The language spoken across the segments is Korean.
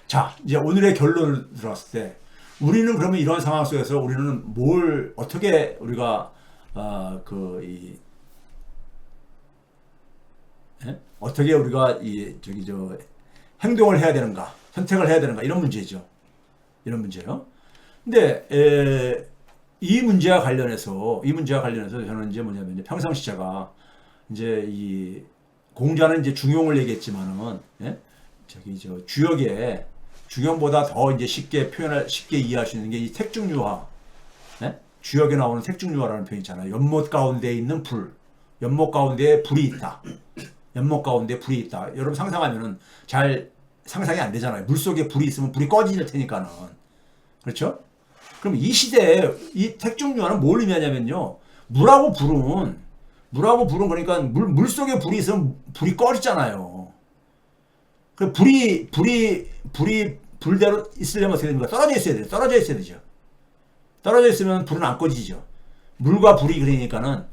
자, 이제 오늘의 결론을 들었을 때 우리는 그러면 이런 상황 속에서 우리는 뭘 어떻게 우리가 어떻게 우리가 행동을 해야 되는가, 선택을 해야 되는가 이런 문제죠. 이런 문제요. 근데 이 문제와 관련해서 저는 이제 뭐냐면 평상시 제가 이제 이 공자는 이제 중용을 얘기했지만은 주역에 중용보다 더 이제 쉽게 이해할 수 있는 게 이 택중유화. 주역에 나오는 택중유화라는 표현 있잖아요. 연못 가운데 있는 불. 연못 가운데 불이 있다. 연못 가운데 불이 있다. 여러분 상상하면은 잘 상상이 안 되잖아요. 물 속에 불이 있으면 불이 꺼질 테니까는. 그렇죠? 그럼 이 시대에 이 택중유화는 뭘 의미하냐면요. 물하고 불은 그러니까 물 속에 불이 있으면 불이 꺼지잖아요. 그 불이 불대로 있으려면 어떻게 됩니까? 떨어져 있어야 돼요. 떨어져 있으면 불은 안 꺼지죠. 물과 불이 그러니까는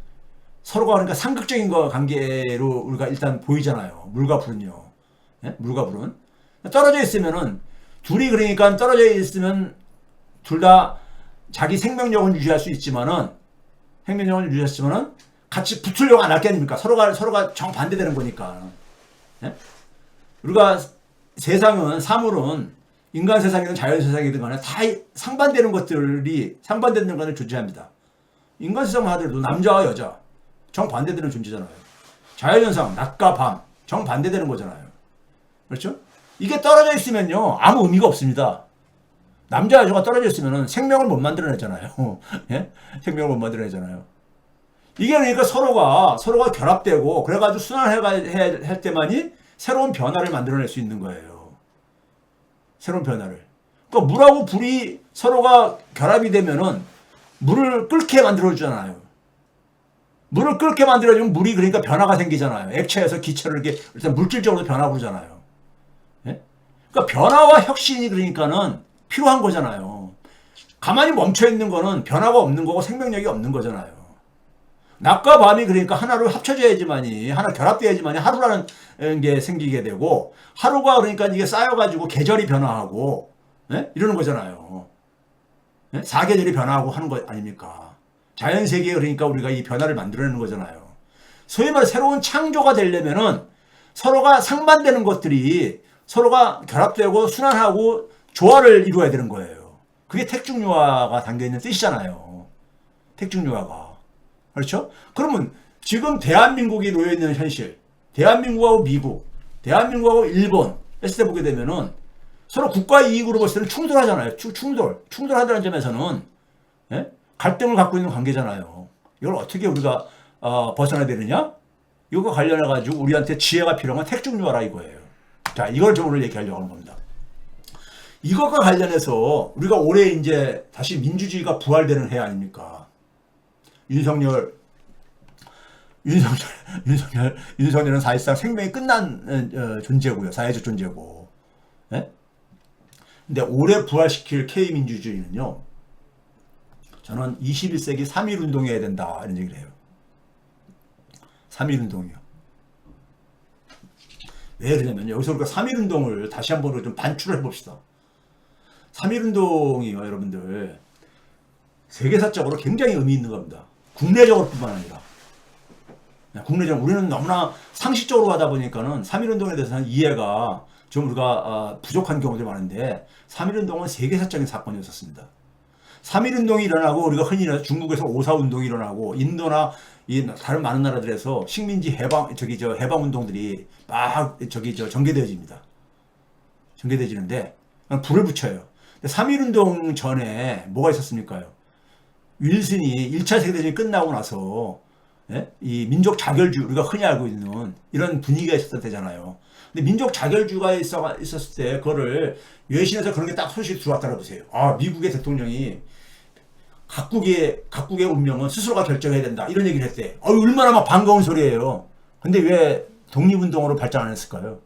서로가 그러니까 상극적인 관계로 우리가 일단 보이잖아요. 물과 불은요. 물과 불은. 떨어져 있으면은 둘이 그러니까 떨어져 있으면 둘 다 자기 생명력은 유지할 수 있지만은 같이 붙으려고 안 할 게 아닙니까? 서로가 정반대되는 거니까. 우리가 사물은 인간 세상이든 자연 세상이든 간에 다 상반되는 것을 존재합니다. 인간 세상만 하더라도 남자와 여자 정반대되는 존재잖아요. 자연현상 낮과 밤 정반대되는 거잖아요. 그렇죠? 이게 떨어져 있으면요 아무 의미가 없습니다. 남자 여자가 떨어져 있으면 생명을 못 만들어내잖아요. 생명을 못 만들어내잖아요. 이게 그러니까 서로가 결합되고 그래가지고 순환해야 할 때만이 새로운 변화를 만들어낼 수 있는 거예요. 새로운 변화를. 그러니까 물하고 불이 서로가 결합이 되면은 물을 끓게 만들어주잖아요. 물을 끓게 만들어주면 물이 그러니까 변화가 생기잖아요. 액체에서 기체를 이렇게 일단 물질적으로 변하고 그러잖아요. 그러니까 변화와 혁신이 그러니까는 필요한 거잖아요. 가만히 멈춰 있는 거는 변화가 없는 거고 생명력이 없는 거잖아요. 낮과 밤이 그러니까 하나로 합쳐져야지만이 하나 결합돼야지만이 하루라는 게 생기게 되고 하루가 그러니까 이게 쌓여가지고 계절이 변화하고 이러는 거잖아요. 사계절이 변화하고 하는 거 아닙니까? 자연 세계에 그러니까 우리가 이 변화를 만들어내는 거잖아요. 소위 말해 새로운 창조가 되려면은 서로가 상반되는 것들이 서로가 결합되고 순환하고 조화를 이루어야 되는 거예요. 그게 택중유화가 담겨있는 뜻이잖아요. 택중유화가. 그렇죠? 그러면 지금 대한민국이 놓여있는 현실, 대한민국하고 미국, 대한민국하고 일본 했을 때 보게 되면은 서로 국가 이익으로 봤을 때는 충돌하잖아요. 충돌한다는 점에서는 갈등을 갖고 있는 관계잖아요. 이걸 어떻게 우리가 벗어나야 되느냐? 이거 관련해가지고 우리한테 지혜가 필요한 건 택중유화라 이거예요. 자, 이걸 좀 오늘 얘기하려고 하는 겁니다. 이것과 관련해서 우리가 올해 이제 다시 민주주의가 부활되는 해 아닙니까? 윤석열은 사실상 생명이 끝난 존재고요. 사회적 존재고. 근데 올해 부활시킬 K민주주의는요. 저는 21세기 3.1운동 해야 된다 이런 얘기를 해요. 3.1운동이요. 왜 그러냐면 여기서 우리가 3.1운동을 다시 한번 좀 반출을 해봅시다. 3.1운동이요 여러분들 세계사적으로 굉장히 의미 있는 겁니다. 국내적으로 뿐만 아니라 국내적으로 우리는 너무나 상식적으로 가다 보니까는 3.1운동에 대해서는 이해가 좀 우리가 부족한 경우들이 많은데 3.1운동은 세계사적인 사건이었습니다. 3.1운동이 일어나고 우리가 흔히 중국에서 5.4운동이 일어나고 인도나 다른 많은 나라들에서 식민지 해방운동들이 막 전개되어집니다. 전개되어지는데 불을 붙여요. 3.1운동 전에 뭐가 있었습니까요? 윌슨이 1차 세계대전이 끝나고 나서 이 민족 자결주의 우리가 흔히 알고 있는 이런 분위기가 있었던 때잖아요. 근데 민족 자결주의가 있었을 때 그거를 외신에서 그런 게 딱 소식이 들어왔다고 보세요. 미국의 대통령이 각국의 운명은 스스로가 결정해야 된다 이런 얘기를 했대. 얼마나 막 반가운 소리예요. 근데 왜 독립운동으로 발전 안 했을까요?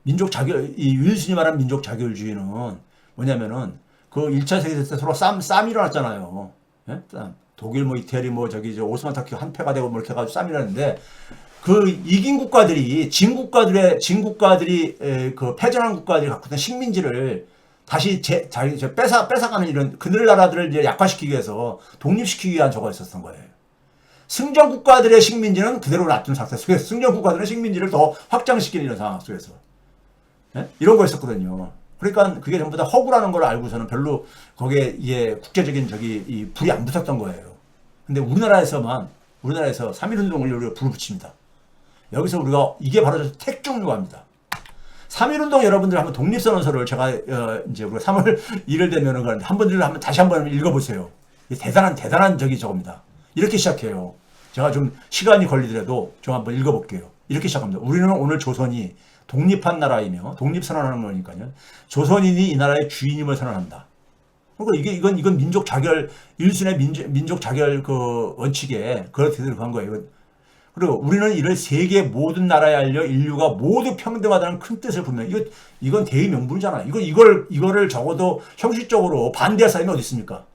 이 윌슨이 말한 민족 자결주의는 뭐냐면은 그 1차 세계대전 때 서로 쌈이 일어났잖아요. 독일 이태리 오스만 터키 한패가 되고 이렇게 해가지고 쌈이 일어났는데 그 이긴 국가들이 진 국가들이 그 패전한 국가들이 갖고 있는 식민지를 다시 자기 뺏어가는 이런 그들 나라들을 이제 약화시키기 위해서 독립시키기 위한 저거 있었던 거예요. 승전 국가들의 식민지는 그대로 놔둔 상태 속에서 승전 국가들의 식민지를 더 확장시키는 이런 상황 속에서 이런 거 있었거든요. 그러니까 그게 전부 다 허구라는 걸 알고서는 별로 거기에 이게 국제적인 이 불이 안 붙었던 거예요. 근데 우리나라에서 3.1운동을 우리가 불을 붙입니다. 여기서 우리가 이게 바로 택중요합니다. 3.1운동 여러분들 한번 독립선언서를 제가 이제 우리가 3월 1일 되면은 다시 한번 읽어보세요. 대단한 저겁니다. 이렇게 시작해요. 제가 좀 시간이 걸리더라도 좀 한번 읽어볼게요. 이렇게 시작합니다. 우리는 오늘 조선이 독립한 나라이며 독립선언하는 거니까요. 조선인이 이 나라의 주인임을 선언한다. 그러니까 이건 민족 자결, 일순의 민족 자결 그 원칙에 그렇게 들어간 거예요. 그리고 우리는 이를 세계 모든 나라에 알려 인류가 모두 평등하다는 큰 뜻을 분명히 이건 대의 명분이잖아요. 이거를 적어도 형식적으로 반대할 사람이 어디 있습니까?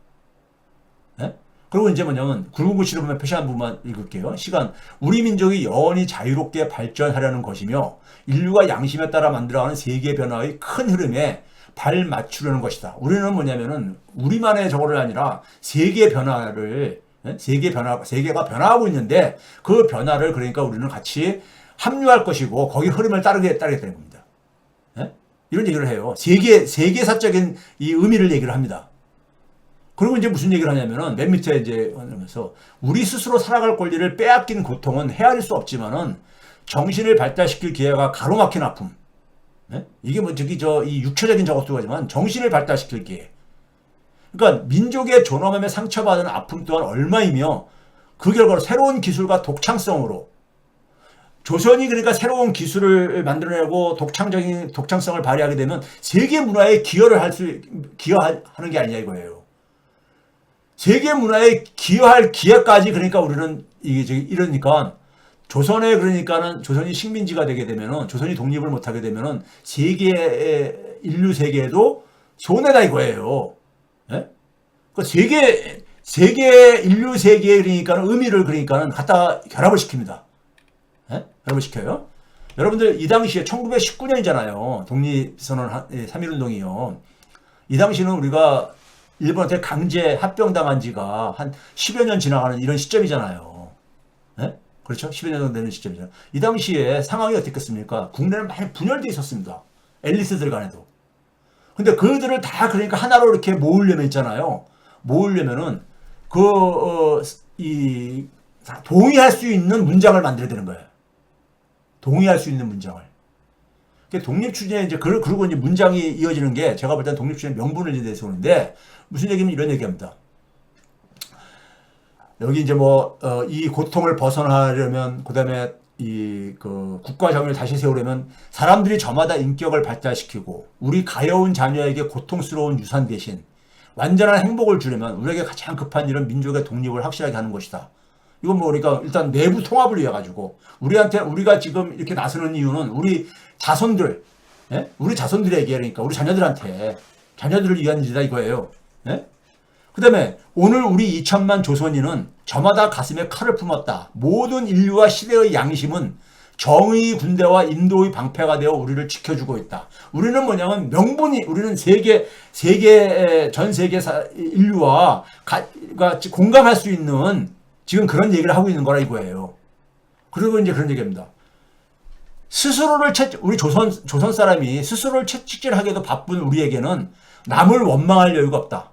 네? 그리고 이제 뭐냐면 굵은 글씨로 보면 표시한 부분만 읽을게요. 시간. 우리 민족이 영원히 자유롭게 발전하려는 것이며 인류가 양심에 따라 만들어가는 세계 변화의 큰 흐름에 발 맞추려는 것이다. 우리는 뭐냐면은 우리만의 저거를 아니라 세계 변화를 세계가 변화하고 있는데 그 변화를 그러니까 우리는 같이 합류할 것이고 거기 흐름을 따르겠다는 겁니다. 이런 얘기를 해요. 세계사적인 이 의미를 얘기를 합니다. 그리고 이제 무슨 얘기를 하냐면은 맨 밑에 이제 하면서 우리 스스로 살아갈 권리를 빼앗긴 고통은 헤아릴 수 없지만은 정신을 발달시킬 기회가 가로막힌 아픔. 이게 뭐 이 육체적인 저것도 하지만 정신을 발달시킬 기회. 그러니까 민족의 존엄함에 상처받은 아픔 또한 얼마이며 그 결과로 새로운 기술과 독창성으로 조선이 그러니까 새로운 기술을 만들어내고 독창성을 발휘하게 되면 세계 문화에 기여하는 게 아니냐 이거예요. 세계 문화에 기여할 기회까지 그러니까 우리는 이러니까 조선이 식민지가 되게 되면은 조선이 독립을 못하게 되면은 인류 세계에도 손해다 이거예요. 그 인류 세계에 그러니까는 의미를 그러니까는 갖다 결합을 시킵니다. 결합을 시켜요. 여러분들 이 당시에 1919년이잖아요. 독립선언 3.1운동이요. 이 당시는 우리가 일본한테 강제 합병당한 지가 한 10여 년 지나가는 이런 시점이잖아요. 그렇죠? 10여 년 정도 되는 시점이잖아요. 이 당시에 상황이 어땠겠습니까? 국내는 많이 분열되어 있었습니다. 엘리트들 간에도. 근데 그들을 다 그러니까 하나로 이렇게 모으려면 있잖아요. 모으려면은 동의할 수 있는 문장을 만들어야 되는 거예요. 동의할 수 있는 문장을. 독립 추진에 이제 그리고 이제 문장이 이어지는 게 제가 볼 때는 독립 추진의 명분을 대해서 오는데 무슨 얘기면 이런 얘기합니다. 여기 이제 이 고통을 벗어나려면 그다음에 국가 정의를 다시 세우려면 사람들이 저마다 인격을 발달시키고 우리 가여운 자녀에게 고통스러운 유산 대신 완전한 행복을 주려면 우리에게 가장 급한 일은 민족의 독립을 확실하게 하는 것이다. 이건 그러니까 일단 내부 통합을 위해 가지고 우리가 지금 이렇게 나서는 이유는 우리 자손들에게 그러니까 우리 자녀들을 위한 일이다 이거예요. 그 다음에 오늘 우리 2천만 조선인은 저마다 가슴에 칼을 품었다. 모든 인류와 시대의 양심은 정의 군대와 인도의 방패가 되어 우리를 지켜주고 있다. 우리는 뭐냐면 우리는 전 세계 인류와 공감할 수 있는 지금 그런 얘기를 하고 있는 거라 이거예요. 그리고 이제 그런 얘기입니다. 우리 조선 사람이 스스로를 채찍질하기도 바쁜 우리에게는 남을 원망할 여유가 없다.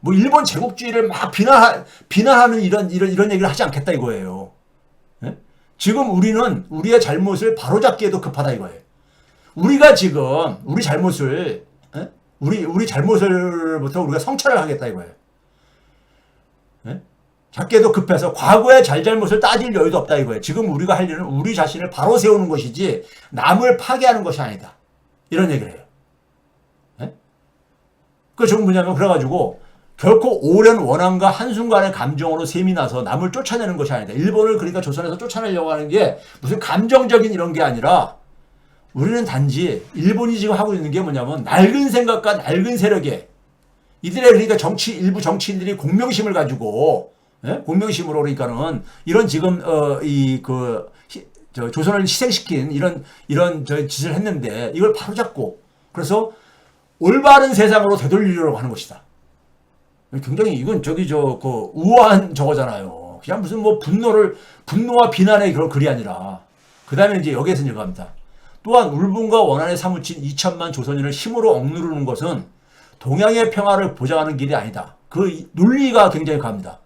일본 제국주의를 막 비난하는 이런 얘기를 하지 않겠다 이거예요. 지금 우리는 우리의 잘못을 바로잡기에도 급하다 이거예요. 우리가 지금 우리 잘못을부터 우리가 성찰을 하겠다 이거예요. 잡기에도 급해서 과거의 잘못을 따질 여유도 없다 이거예요. 지금 우리가 할 일은 우리 자신을 바로 세우는 것이지 남을 파괴하는 것이 아니다. 이런 얘기를 해요. 그 지금 뭐냐면 그래가지고 결코 오랜 원한과 한순간의 감정으로 셈이 나서 남을 쫓아내는 것이 아니다. 일본을 그러니까 조선에서 쫓아내려고 하는 게 무슨 감정적인 이런 게 아니라 우리는 단지 일본이 지금 하고 있는 게 뭐냐면 낡은 생각과 낡은 세력에 이들의 그러니까 일부 정치인들이 공명심을 가지고 예? 공명심으로 그러니까는 이런 지금 조선을 희생시킨 이런 저 짓을 했는데 이걸 바로잡고 그래서 올바른 세상으로 되돌리려고 하는 것이다. 굉장히 이건 우아한 저거잖아요. 그냥 무슨 뭐 분노와 비난의 그런 글이 아니라 그 다음에 이제 여기에서 이제 갑니다. 또한 울분과 원한에 사무친 2천만 조선인을 힘으로 억누르는 것은 동양의 평화를 보장하는 길이 아니다. 그 논리가 굉장히 강합니다.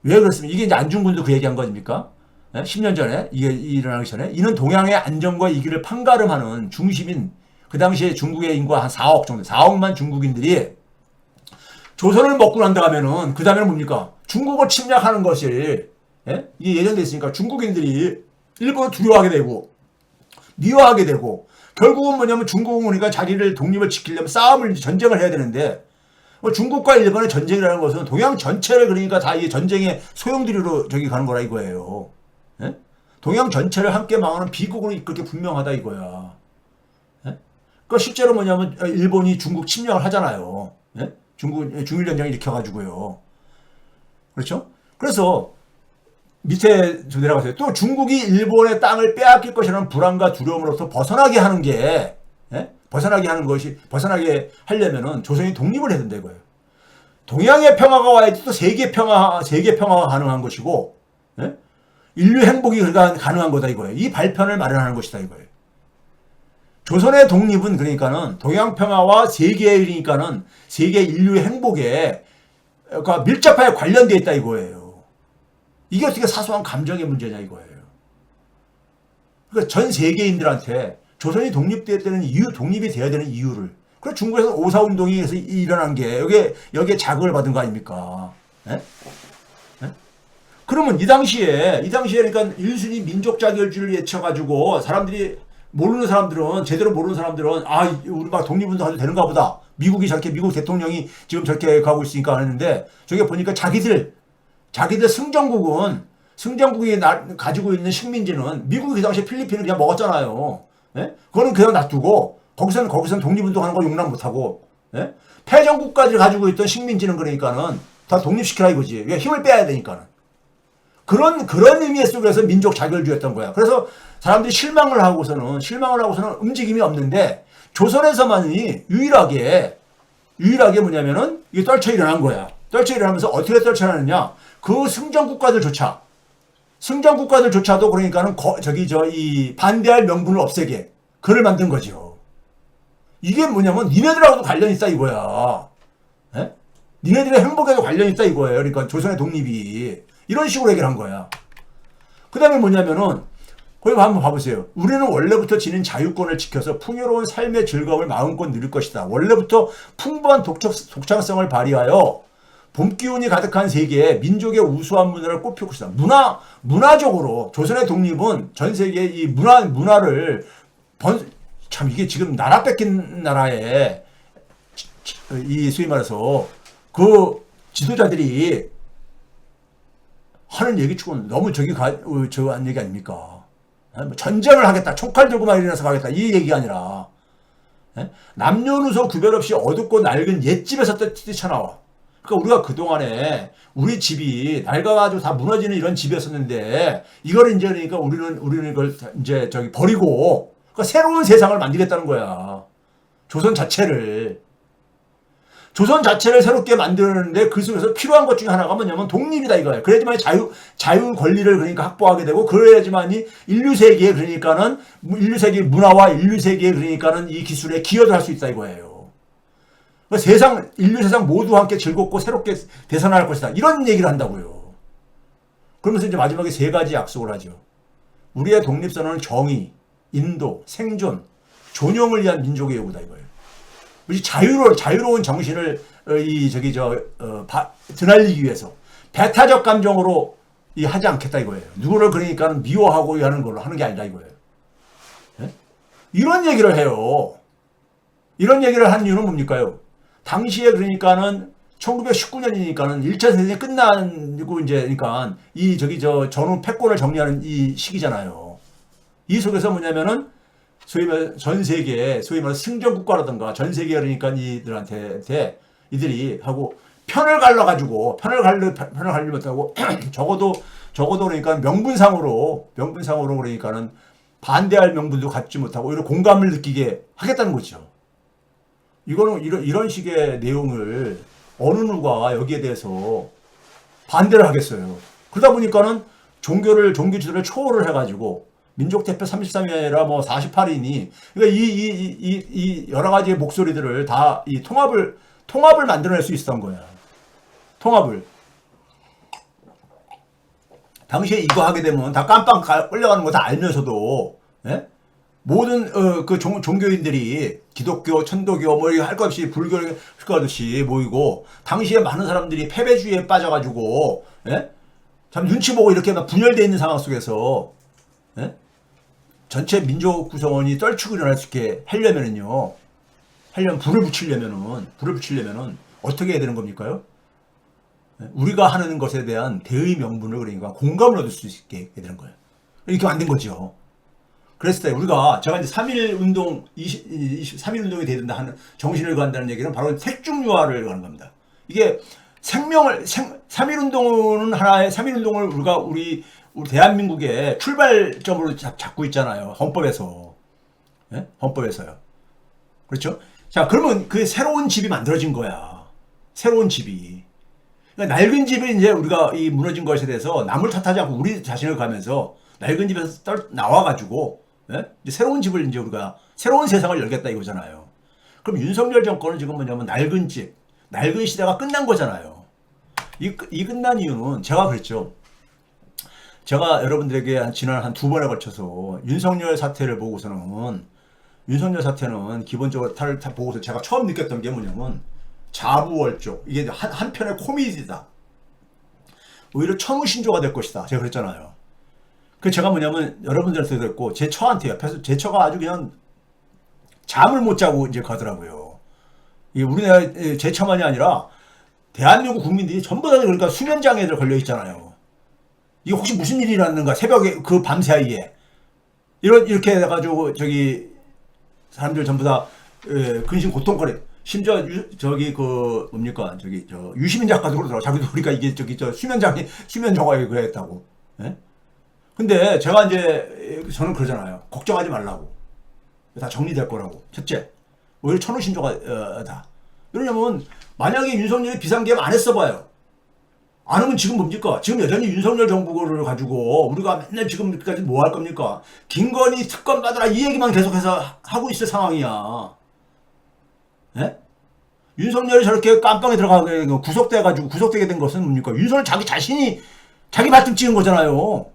왜 그렇습니까? 이게 이제 안중근도 그 얘기한 거 아닙니까? 10년 전에 이게 일어나기 전에 이는 동양의 안정과 이기를 판가름하는 중심인 그 당시에 중국의 인구가 한 4억 정도 4억만 중국인들이 조선을 먹고 난다 하면은 그 다음에는 뭡니까? 중국을 침략하는 것이 이게 예정돼 있으니까 중국인들이 일본을 두려워하게 되고 미워하게 되고 결국은 뭐냐면 중국은 그러니까 자기를 독립을 지키려면 전쟁을 해야 되는데 중국과 일본의 전쟁이라는 것은 동양 전체를 그러니까 다 이 전쟁의 소용돌이로 가는 거라 이거예요. 예? 동양 전체를 함께 망하는 비극으로 그렇게 분명하다 이거야. 예? 그러니까 실제로 뭐냐면 일본이 중국 침략을 하잖아요. 예? 중일전쟁을 일으켜가지고요. 그렇죠? 그래서 밑에 좀 내려가세요. 또 중국이 일본의 땅을 빼앗길 것이라는 불안과 두려움으로부터 벗어나게 하는 게 벗어나게 하려면은 조선이 독립을 해야 된다 이거예요. 동양의 평화가 와야지 또 세계 평화가 가능한 것이고, 예? 인류 행복이 가능한 거다 이거예요. 이 발편을 마련하는 것이다 이거예요. 조선의 독립은 그러니까는 동양 평화와 그러니까는 세계 인류의 행복에 밀접하게 관련되어 있다 이거예요. 이게 어떻게 사소한 감정의 문제냐 이거예요. 그러니까 전 세계인들한테 조선이 독립이 돼야 되는 이유를. 그래서 중국에서 오사운동이 일어난 게 여기에 자극을 받은 거 아닙니까? 예? 예? 그러면 이 당시에 그러니까 일순위 민족 자결주의를 외쳐가지고 제대로 모르는 사람들은 우리 막 독립운동해도 되는가 보다. 미국 대통령이 지금 저렇게 가고 있으니까 하는데 저게 보니까 자기들 승전국이 가지고 있는 식민지는 미국이 그 당시에 필리핀을 그냥 먹었잖아요. 예? 그거는 그냥 놔두고 거기서는 독립운동하는 거 용납 못하고 예? 패전국가들이 가지고 있던 식민지는 그러니까는 다 독립시키라 이거지. 힘을 빼야 되니까는. 그런 의미 속에서 민족 자결주의였던 거야. 그래서 사람들이 실망을 하고서는 움직임이 없는데 조선에서만이 유일하게 뭐냐면은 이게 떨쳐 일어난 거야. 떨쳐 일어나면서 어떻게 떨쳐 일어나느냐? 그 승전국가들조차도 그러니까는 이 반대할 명분을 없애게 글을 만든 거죠. 이게 뭐냐면 니네들하고도 관련이 있다 이거야. 예? 니네들의 행복에도 관련이 있다 이거예요. 그러니까 조선의 독립이 이런 식으로 얘기를 한 거야. 그 다음에 뭐냐면은 거기 한번 봐보세요. 우리는 원래부터 지닌 자유권을 지켜서 풍요로운 삶의 즐거움을 마음껏 누릴 것이다. 원래부터 풍부한 독창성을 발휘하여 봄 기운이 가득한 세계에 민족의 우수한 문화를 꽃피울 것이다. 문화적으로 조선의 독립은 전 세계의 이 문화를 참 이게 지금 나라 뺏긴 나라에 소위 말해서 그 지도자들이 하는 얘기치고는 너무 저한 얘기 아닙니까? 전쟁을 하겠다. 총칼 들고 막 일어나서 가겠다. 이 얘기가 아니라 남녀노소 구별 없이 어둡고 낡은 옛집에서 뛰쳐나와. 그러니까 우리가 그동안에 우리 집이 낡아가지고 다 무너지는 이런 집이었었는데 이걸 이제 그러니까 우리는 이걸 이제 버리고 그러니까 새로운 세상을 만들겠다는 거야. 조선 자체를 새롭게 만드는데 그 속에서 필요한 것 중에 하나가 뭐냐면 독립이다 이거예요. 그래야지만 자유 권리를 그러니까 확보하게 되고 그래야지만이 인류 세계에 그러니까는 인류 세계 문화와 인류 세계에 그러니까는 이 기술에 기여를 할 수 있다 이거예요. 인류 세상 모두 함께 즐겁고 새롭게 대선할 것이다. 이런 얘기를 한다고요. 그러면서 이제 마지막에 3가지 약속을 하죠. 우리의 독립선언은 정의, 인도, 생존, 존영을 위한 민족의 요구다 이거예요. 우리 자유로운 정신을 드날리기 위해서 배타적 감정으로 하지 않겠다 이거예요. 누구를 그러니까 미워하고 하는 걸로 하는 게 아니라 이거예요. 네? 이런 얘기를 해요. 이런 얘기를 한 이유는 뭡니까요? 당시에 그러니까는 1919년이니까는 1차 세상이 끝나고 이제 그러니까 전후 패권을 정리하는 이 시기잖아요. 이 속에서 뭐냐면은 소위 말해 전 세계 소위 말해 승전 국가라든가 전 세계 그러니까 이들이 하고 편을 갈리 못하고 적어도 그러니까 명분상으로 그러니까는 반대할 명분도 갖지 못하고 오히려 공감을 느끼게 하겠다는 거죠. 이거는 이런 식의 내용을 어느 누가 여기에 대해서 반대를 하겠어요. 그러다 보니까는 종교 지도를 초월을 해가지고 민족 대표 33이 아니라 뭐 48이니 그러니까 이 여러 가지의 목소리들을 다 이 통합을 만들어낼 수 있었던 거야. 통합을. 당시에 이거 하게 되면 다 깜빵 끌려가는 거 다 알면서도, 예? 모든, 그 종교인들이 기독교, 천도교, 뭐, 할 것 없이 불교, 할 것 없이 모이고, 당시에 많은 사람들이 패배주의에 빠져가지고, 예? 참 눈치 보고 이렇게 막 분열되어 있는 상황 속에서, 예? 전체 민족 구성원이 떨치고 일어날 수 있게 하려면은요, 불을 붙이려면은 어떻게 해야 되는 겁니까요? 우리가 하는 것에 대한 대의 명분을 그러니까 공감을 얻을 수 있게 해야 되는 거예요. 이렇게 만든 거죠. 그랬을 때 제가 이제 3.1 운동, 3.1 운동이 되야 된다 하는 정신을 구한다는 얘기는 바로 색중유화를 하는 겁니다. 이게 3.1 운동은 하나의 3.1 운동을 우리 대한민국의 출발점으로 잡고 있잖아요. 헌법에서. 예? 헌법에서요. 그렇죠? 자, 그러면 그 새로운 집이 만들어진 거야. 새로운 집이. 그러니까 낡은 집이 이제 우리가 이 무너진 것에 대해서 남을 탓하지 않고 우리 자신을 가면서 낡은 집에서 나와가지고, 예? 이제 새로운 집을 이제 우리가 새로운 세상을 열겠다 이거잖아요. 그럼 윤석열 정권은 지금 뭐냐면 낡은 시대가 끝난 거잖아요. 이 끝난 이유는 제가 그랬죠. 제가 여러분들에게 지난 한 2번에 걸쳐서 윤석열 사태를 보고서는 기본적으로 보고서 제가 처음 느꼈던 게 뭐냐면 자부월족. 이게 한편의 코미디다. 오히려 천우신조가 될 것이다. 제가 그랬잖아요. 그 제가 뭐냐면 여러분들한테도 그랬고 제 처한테 옆에서 제 처가 아주 그냥 잠을 못 자고 이제 가더라고요. 이게 우리나라 제 처만이 아니라 대한민국 국민들이 전부 다 그러니까 수면장애들 걸려 있잖아요. 이게 혹시 무슨 일이 일어났는가 새벽에 그 밤 사이에 이렇게 해가지고 사람들 전부 다 근심 고통거려. 심지어 유시민 작가도 그러더라고. 자기도 그러니까 이게 수면 정화에 그랬다고. 예? 근데 제가 이제 저는 그러잖아요. 걱정하지 말라고. 다 정리될 거라고. 첫째, 오히려 천우신조가 다. 왜냐면 만약에 윤석열이 비상계엄 안 했어봐요. 안 하면 지금 뭡니까? 지금 여전히 윤석열 정부를 가지고 우리가 맨날 지금까지 뭐 할 겁니까? 김건희 특검 받아라 이 얘기만 계속해서 하고 있을 상황이야. 예? 윤석열이 저렇게 깜빵에 구속되게 된 것은 뭡니까? 윤석열 자기 자신이 자기 발등 찍은 거잖아요.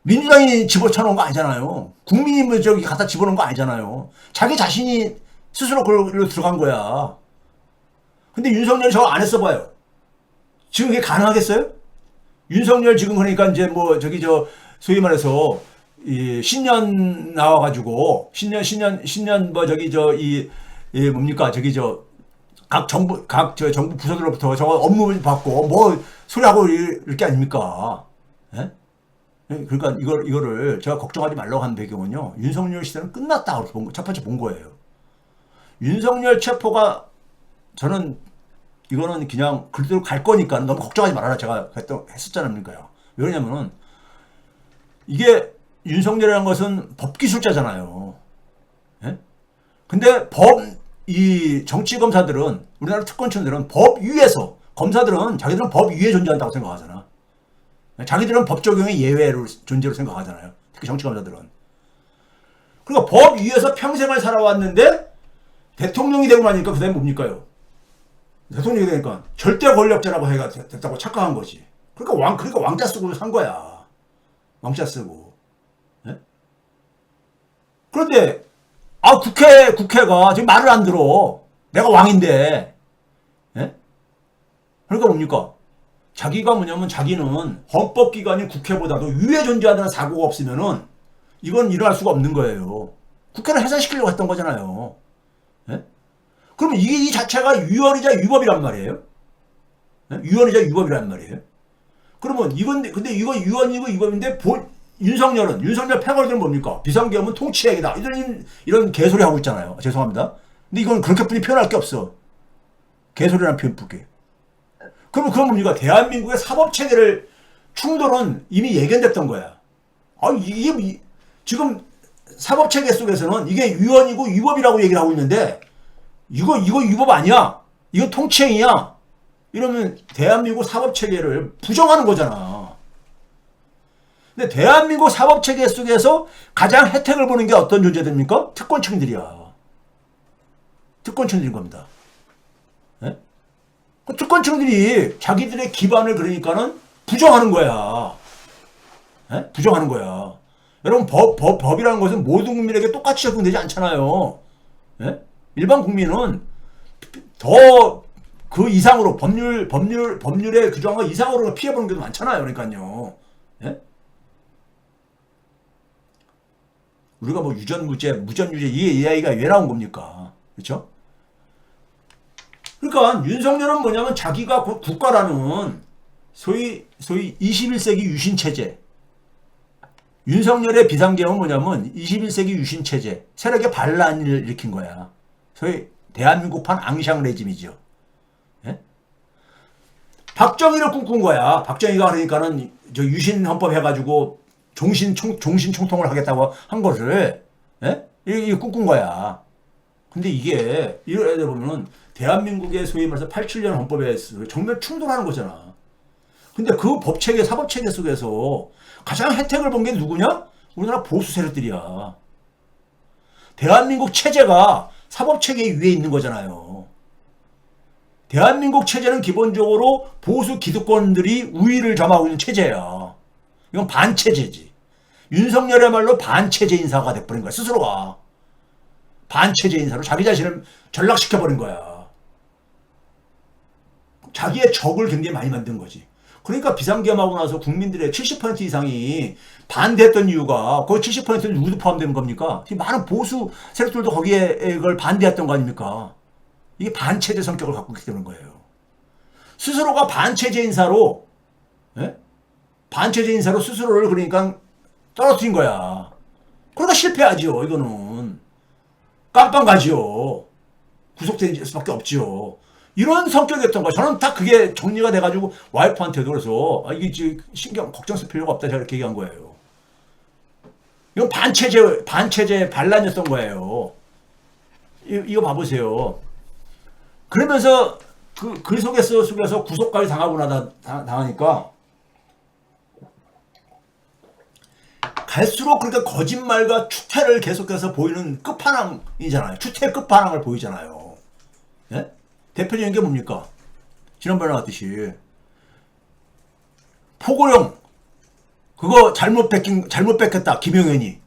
민주당이 집어쳐놓은 거 아니잖아요. 국민이 뭐 갖다 집어넣은 거 아니잖아요. 자기 자신이 스스로 그걸로 들어간 거야. 근데 윤석열이 저거 안 했어봐요. 지금 그게 가능하겠어요? 윤석열 지금 그러니까 이제 소위 말해서 신년 나와가지고 신년 뭡니까 각 정부 부서들로부터 저거 업무 받고 뭐 소리하고 이럴 게 아닙니까? 예? 그러니까 이거를 제가 걱정하지 말라고 한 배경은요. 윤석열 시대는 끝났다고 첫 번째 본 거예요. 윤석열 체포가 저는 이거는 그냥 그대로 갈 거니까 너무 걱정하지 말아라 제가 했었잖아요. 왜냐면은 이게 윤석열이라는 것은 법기술자잖아요. 예? 근데 이 정치검사들은 우리나라 특권층들은 법 위에서 검사들은 자기들은 법 위에 존재한다고 생각하잖아. 자기들은 법 적용의 예외로 존재로 생각하잖아요. 특히 정치검사들은. 그러니까 법 위에서 평생을 살아왔는데 대통령이 되고 나니까 그 다음에 뭡니까요? 대통령이 되니까 절대 권력자라고 해가 됐다고 착각한 거지. 그러니까 왕자 쓰고 산 거야. 왕자 쓰고. 예? 그런데 국회가 지금 말을 안 들어. 내가 왕인데. 예? 그러니까 뭡니까? 자기는 헌법기관인 국회보다도 위에 존재하다는 사고가 없으면은 이건 일어날 수가 없는 거예요. 국회를 해산시키려고 했던 거잖아요. 예? 그러면 이 자체가 유언이자 유법이란 말이에요. 예? 유언이자 유법이란 말이에요. 그러면 근데 이거 유언이고 유법인데 윤석열 패거리들은 뭡니까? 비상계엄은 통치행위다. 이런 개소리 하고 있잖아요. 죄송합니다. 근데 이건 그렇게뿐이 표현할 게 없어. 개소리라는 표현뿐이. 그럼 뭡니까? 대한민국의 사법체계를 충돌은 이미 예견됐던 거야. 지금 사법체계 속에서는 이게 위헌이고 위법이라고 얘기를 하고 있는데 이거 위법 아니야. 이거 통치행위야. 이러면 대한민국 사법체계를 부정하는 거잖아. 근데 대한민국 사법체계 속에서 가장 혜택을 보는 게 어떤 존재들입니까? 특권층들이야. 특권층들인 겁니다. 네? 그 특권층들이 자기들의 기반을 그러니까는 부정하는 거야. 네? 부정하는 거야. 여러분 법이라는 것은 모든 국민에게 똑같이 적용되지 않잖아요. 네? 일반 국민은 더 그 이상으로 법률에 규정한 것 이상으로 피해보는 경우도 많잖아요. 그러니까요. 예? 우리가 뭐 유전무죄, 무전유죄 이게 이야기가 왜 나온 겁니까? 그렇죠? 그러니까 윤석열은 뭐냐면 자기가 국가라는 소위 21세기 유신체제. 윤석열의 비상계엄은 뭐냐면 21세기 유신체제. 세력의 반란을 일으킨 거야. 소위 대한민국판 앙샹 레짐이죠. 예? 박정희를 꿈꾼 거야. 박정희가 그러니까는 저 유신 헌법 해가지고 종신 총통을 하겠다고 한 것을 이게 꿈꾼 거야. 근데 이게 이래 보면은 대한민국의 소위 말해서 87년 헌법에 정면 충돌하는 거잖아. 근데 그 법체계 사법체계 속에서 가장 혜택을 본 게 누구냐? 우리나라 보수 세력들이야. 대한민국 체제가 사법체계 위에 있는 거잖아요. 대한민국 체제는 기본적으로 보수 기득권들이 우위를 점하고 있는 체제야. 이건 반체제지. 윤석열의 말로 반체제 인사가 돼버린 거야. 스스로가. 반체제 인사로 자기 자신을 전락시켜버린 거야. 자기의 적을 굉장히 많이 만든 거지. 그러니까 비상계엄하고 나서 국민들의 70% 이상이 반대했던 이유가 거기 70%는 누구도 포함되는 겁니까? 많은 보수 세력들도 거기에 그걸 반대했던 거 아닙니까? 이게 반체제 성격을 갖고 있기 때문인 거예요. 스스로가 반체제 인사로 반체제 인사로 스스로를 그러니까 떨어뜨린 거야. 그러니까 실패하지요. 이거는 깜빵 가지요. 구속될 수밖에 없지요. 이런 성격이었던 거야. 저는 딱 그게 정리가 돼가지고 와이프한테도 그래서 이게 지금 신경 걱정 쓸 필요가 없다 제가 이렇게 얘기한 거예요. 이건 반체제 반란이었던 거예요. 이거 봐보세요. 그러면서 그 속에서 구속까지 당하고 당하니까 갈수록 그러니까 거짓말과 추태를 계속해서 보이는 끝판왕이잖아요. 추태 끝판왕을 보이잖아요. 예? 대표적인 게 뭡니까? 지난번에 나왔듯이 포고령 그거 잘못 뺏겼다. 김용현이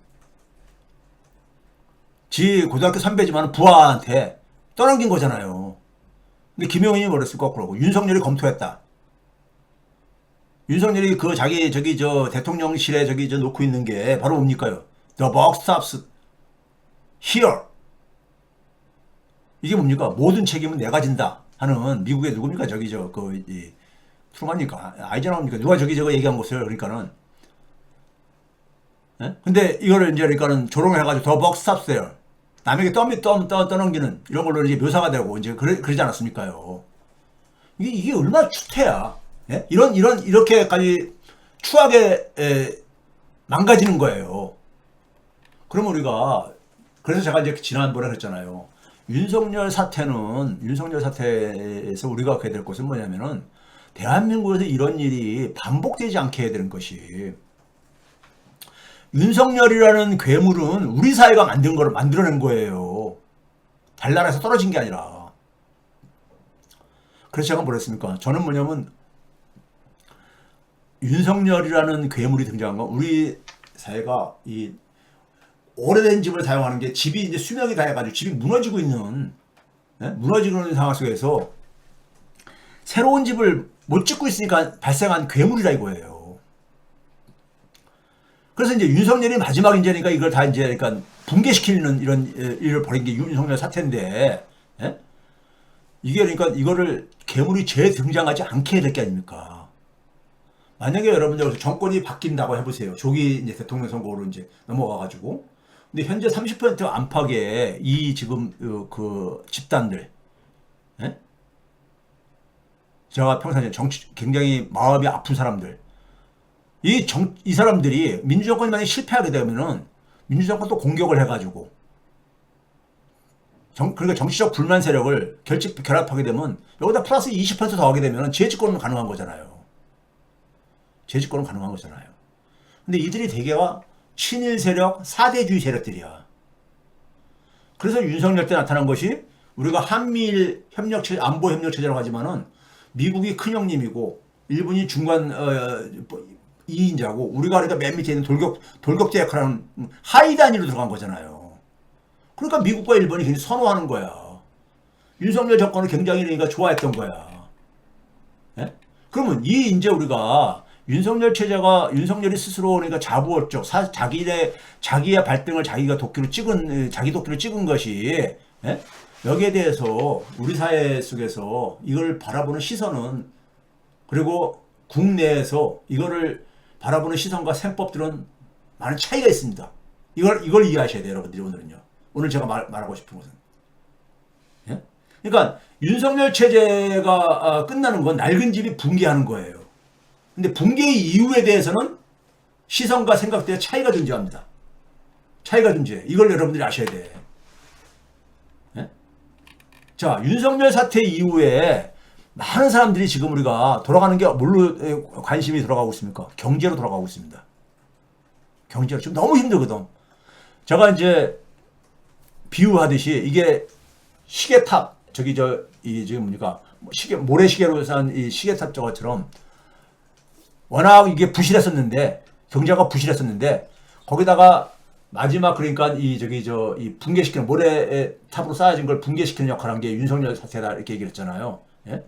지 고등학교 선배지만 부하한테 떠넘긴 거잖아요. 근데 김용현이 뭐랬을 것 같고 윤석열이 검토했다. 윤석열이 그 자기 저 대통령실에 저 놓고 있는 게 바로 뭡니까요? The buck stops here. 이게 뭡니까? 모든 책임은 내가 진다 하는 미국의 누굽니까? 트루만입니까? 아이젠하워입니까? 누가 저거 얘기한 것을 그러니까는. 예? 근데 이거를 이제 그러니까는 조롱을 해가지고 The buck stops there. 남에게 떠넘기는 이런 걸로 이제 묘사가 되고 이제 그러지 않았습니까요? 이게 얼마나 추태야. 예? 이렇게까지 추하게 망가지는 거예요. 그럼 우리가 그래서 제가 이제 지난번에 그랬잖아요. 윤석열 사태에서 우리가 가야 될 것은 뭐냐면은 대한민국에서 이런 일이 반복되지 않게 해야 되는 것이 윤석열이라는 괴물은 우리 사회가 만들어낸 거예요. 달나라에서 떨어진 게 아니라. 그래서 제가 뭐랬습니까? 저는 뭐냐면 윤석열이라는 괴물이 등장한 건 우리 사회가 이 오래된 집을 사용하는 게 집이 이제 수명이 다해가지고 집이 무너지고 있는 상황 속에서 새로운 집을 못 짓고 있으니까 발생한 괴물이라 이거예요. 그래서 이제 윤석열이 마지막 이제니까 이걸 다 이제 그러니까 붕괴시키는 이런 일을 벌인 게 윤석열 사태인데, 예? 이게 그러니까 이거를 괴물이 재등장하지 않게 해야 될 게 아닙니까? 만약에 여러분들 정권이 바뀐다고 해보세요. 조기 이제 대통령 선거로 이제 넘어가가지고. 근데 현재 30% 안팎의 이 지금 그 집단들, 예? 제가 평상시에 굉장히 마음이 아픈 사람들. 이 사람들이 민주정권이 만약에 실패하게 되면은 민주정권 또 공격을 해가지고 그러니까 정치적 불만 세력을 결합하게 되면 여기다 플러스 20% 더하게 되면 재집권은 가능한 거잖아요. 재집권은 가능한 거잖아요. 근데 이들이 대개가 친일 세력, 사대주의 세력들이야. 그래서 윤석열 때 나타난 것이 우리가 한미일 협력체제, 안보 협력체제라고 하지만은 미국이 큰 형님이고 일본이 중간 2인자고 우리가 그러니까 맨 밑에 있는 돌격제 역할하는 하위 단위로 들어간 거잖아요. 그러니까 미국과 일본이 굉장히 선호하는 거야. 윤석열 정권을 굉장히 그러니까 좋아했던 거야. 예? 그러면 이제 우리가 윤석열이 스스로 그러니까 자부업적 자기의 발등을 자기 도끼로 찍은 것이 예? 여기에 대해서 우리 사회 속에서 이걸 바라보는 시선은 그리고 국내에서 이거를 바라보는 시선과 생법들은 많은 차이가 있습니다. 이걸 이해하셔야 돼요, 여러분들이 오늘은요. 오늘 제가 말하고 싶은 것은. 예? 그러니까 윤석열 체제가 끝나는 건 낡은 집이 붕괴하는 거예요. 근데 붕괴 이유에 대해서는 시선과 생각대에 차이가 존재합니다. 차이가 존재해. 이걸 여러분들이 아셔야 돼. 예? 자, 윤석열 사태 이후에 많은 사람들이 지금 우리가 돌아가는 게 뭘로 관심이 돌아가고 있습니까? 경제로 돌아가고 있습니다. 경제로. 지금 너무 힘들거든. 제가 이제 비유하듯이 이게 시계탑, 지금 뭡니까? 모래시계로 산 이 시계탑 저것처럼 워낙 이게 부실했었는데, 경제가 부실했었는데, 거기다가 마지막 그러니까 이 붕괴시키는 모래탑으로 쌓아진 걸 붕괴시키는 역할을 한 게 윤석열 사태다 이렇게 얘기를 했잖아요. 예?